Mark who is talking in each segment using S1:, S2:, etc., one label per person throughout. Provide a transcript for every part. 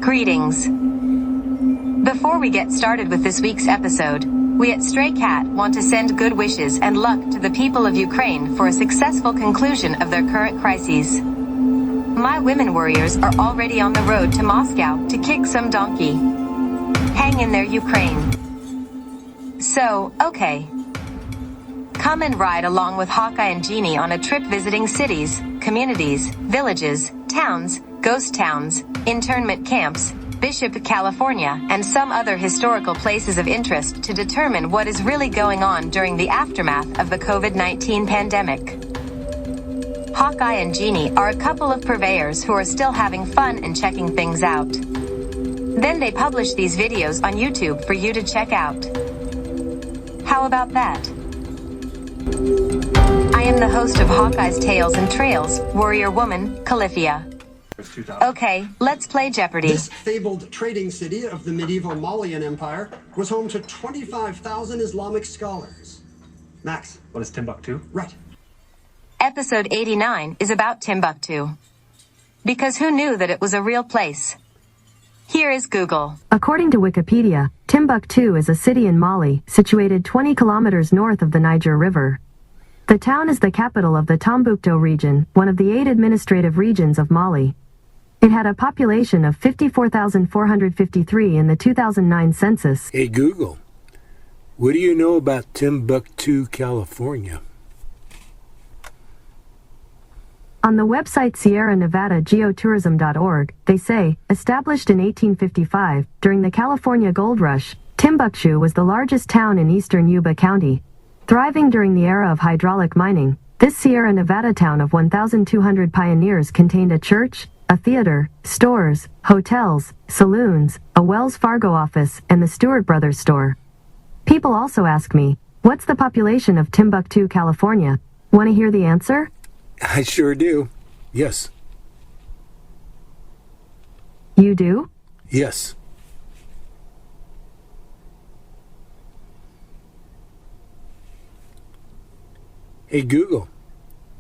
S1: Greetings. Before we get started with this week's episode, we at Stray Cat want to send good wishes and luck to the people of Ukraine for a successful conclusion of their current crises. My women warriors are already on the road to Moscow to kick some donkey. Hang in there, Ukraine. So, okay. Come and ride along with Hawkeye and Jeannie on a trip visiting cities, communities, villages, towns, ghost towns, internment camps, Bishop, California, and some other historical places of interest to determine what is really going on during the aftermath of the COVID-19 pandemic. Hawkeye and Jeannie are a couple of purveyors who are still having fun and checking things out. Then they publish these videos on YouTube for you to check out. How about that? I am the host of Hawkeye's Tales and Trails, warrior woman, Califia. Okay, let's play Jeopardy!
S2: This fabled trading city of the medieval Malian Empire was home to 25,000 Islamic scholars. Max.
S3: What is Timbuctoo?
S2: Right.
S1: Episode 89 is about Timbuctoo. Because who knew that it was a real place? Here is Google.
S4: According to Wikipedia, Timbuctoo is a city in Mali, situated 20 kilometers north of the Niger River. The town is the capital of the Timbuctoo region, one of the 8 administrative regions of Mali. It had a population of 54,453 in the 2009 census.
S5: Hey Google, what do you know about Timbuctoo, California?
S4: On the website Sierra Nevada Geotourism.org, they say, established in 1855, during the California Gold Rush, Timbuctoo was the largest town in eastern Yuba County. Thriving during the era of hydraulic mining, this Sierra Nevada town of 1,200 pioneers contained a church, a theater, stores, hotels, saloons, a Wells Fargo office, and the Stewart Brothers store. People also ask me, what's the population of Timbuctoo, California? Want to hear the answer?
S5: I sure do. Yes.
S4: You do?
S5: Yes. Hey Google,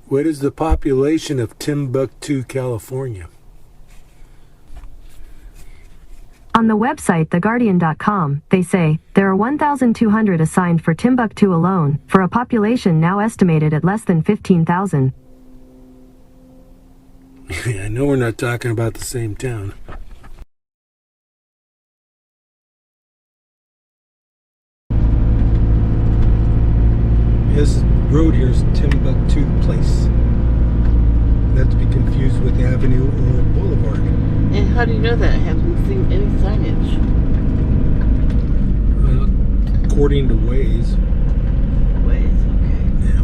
S5: what is the population of Timbuctoo, California?
S4: On the website theguardian.com, they say, there are 1,200 assigned for Timbuctoo alone, for a population now estimated at less than 15,000.
S5: I know we're not talking about the same town. This road here is Timbuctoo Place. Not to be confused with Avenue or Boulevard.
S6: And how do you know that? I haven't seen any signage.
S5: According to Waze.
S6: Ways, okay.
S5: Yeah,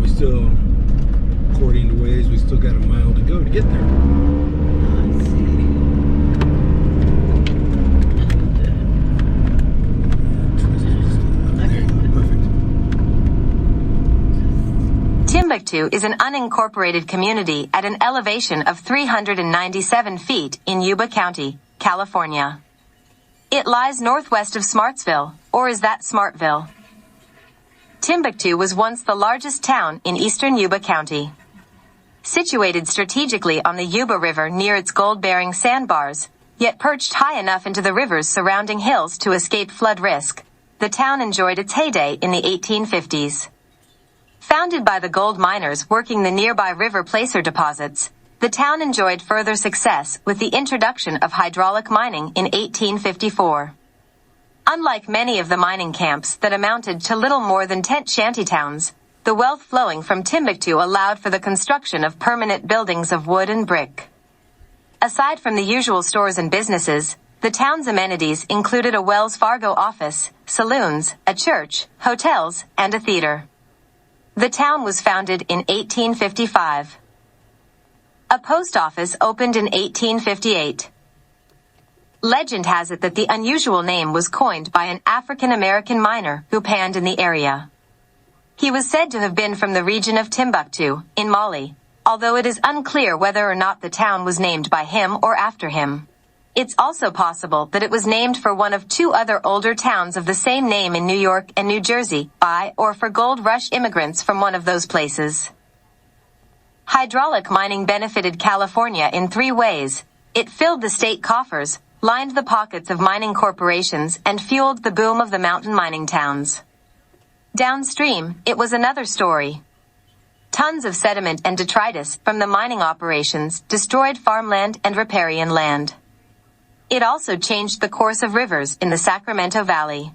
S5: according to Waze, we still got a mile to go to get there.
S6: I see.
S5: Okay, perfect.
S1: Timbuctoo is an unincorporated community at an elevation of 397 feet in Yuba County, California. It lies northwest of Smartsville, or is that Smartville? Timbuctoo was once the largest town in eastern Yuba County. Situated strategically on the Yuba River near its gold-bearing sandbars, yet perched high enough into the river's surrounding hills to escape flood risk, the town enjoyed its heyday in the 1850s. Founded by the gold miners working the nearby river placer deposits, the town enjoyed further success with the introduction of hydraulic mining in 1854. Unlike many of the mining camps that amounted to little more than tent shanty towns, the wealth flowing from Timbuctoo allowed for the construction of permanent buildings of wood and brick. Aside from the usual stores and businesses, the town's amenities included a Wells Fargo office, saloons, a church, hotels, and a theater. The town was founded in 1855. A post office opened in 1858. Legend has it that the unusual name was coined by an African-American miner who panned in the area. He was said to have been from the region of Timbuctoo, in Mali, although it is unclear whether or not the town was named by him or after him. It's also possible that it was named for one of 2 other older towns of the same name in New York and New Jersey, by or for gold rush immigrants from one of those places. Hydraulic mining benefited California in 3 ways. It filled the state coffers, lined the pockets of mining corporations and fueled the boom of the mountain mining towns. Downstream, it was another story. Tons of sediment and detritus from the mining operations destroyed farmland and riparian land. It also changed the course of rivers in the Sacramento Valley.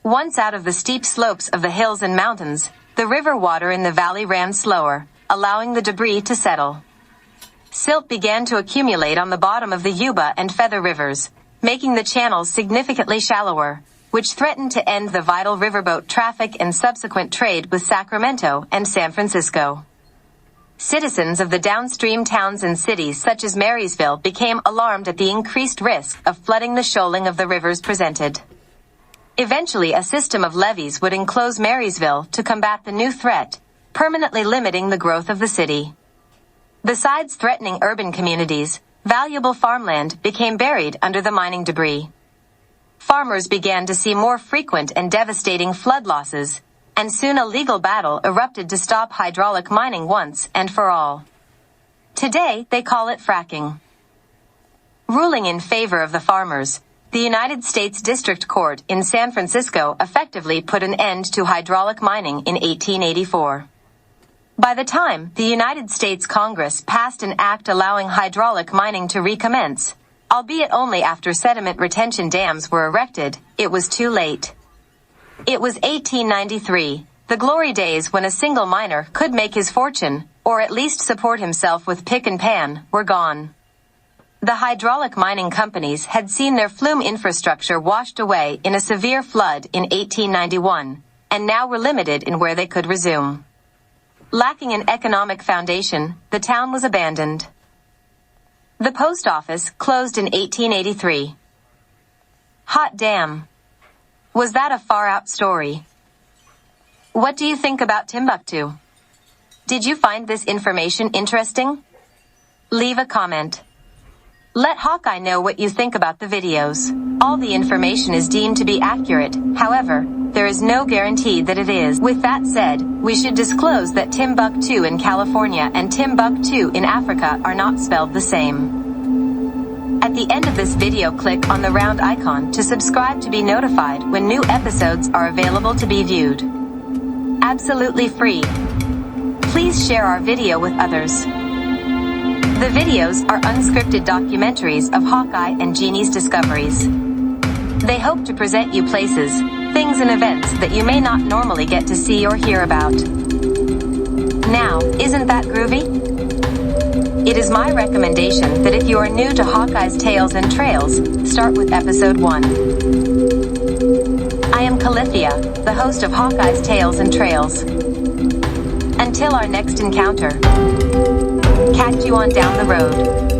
S1: Once out of the steep slopes of the hills and mountains, the river water in the valley ran slower, allowing the debris to settle. Silt began to accumulate on the bottom of the Yuba and Feather rivers, making the channels significantly shallower, which threatened to end the vital riverboat traffic and subsequent trade with Sacramento and San Francisco. Citizens of the downstream towns and cities such as Marysville became alarmed at the increased risk of flooding the shoaling of the rivers presented. Eventually, a system of levees would enclose Marysville to combat the new threat, permanently limiting the growth of the city. Besides threatening urban communities, valuable farmland became buried under the mining debris. Farmers began to see more frequent and devastating flood losses, and soon a legal battle erupted to stop hydraulic mining once and for all. Today, they call it fracking. Ruling in favor of the farmers, the United States District Court in San Francisco effectively put an end to hydraulic mining in 1884. By the time the United States Congress passed an act allowing hydraulic mining to recommence, albeit only after sediment retention dams were erected, it was too late. It was 1893, the glory days when a single miner could make his fortune, or at least support himself with pick and pan, were gone. The hydraulic mining companies had seen their flume infrastructure washed away in a severe flood in 1891, and now were limited in where they could resume. Lacking an economic foundation, the town was abandoned. The post office closed in 1883. Hot damn. Was that a far-out story? What do you think about Timbuctoo? Did you find this information interesting? Leave a comment. Let Hawkeye know what you think about the videos. All the information is deemed to be accurate, however, there is no guarantee that it is. With that said, we should disclose that Timbuctoo in California and Timbuctoo in Africa are not spelled the same. At the end of this video, click on the round icon to subscribe to be notified when new episodes are available to be viewed. Absolutely free. Please share our video with others. The videos are unscripted documentaries of Hawkeye and Jeannie's discoveries. They hope to present you places, things and events that you may not normally get to see or hear about. Now, isn't that groovy? It is my recommendation that if you are new to Hawkeye's Tales and Trails, start with episode 1. I am Calithia, the host of Hawkeye's Tales and Trails. Until our next encounter, catch you on down the road.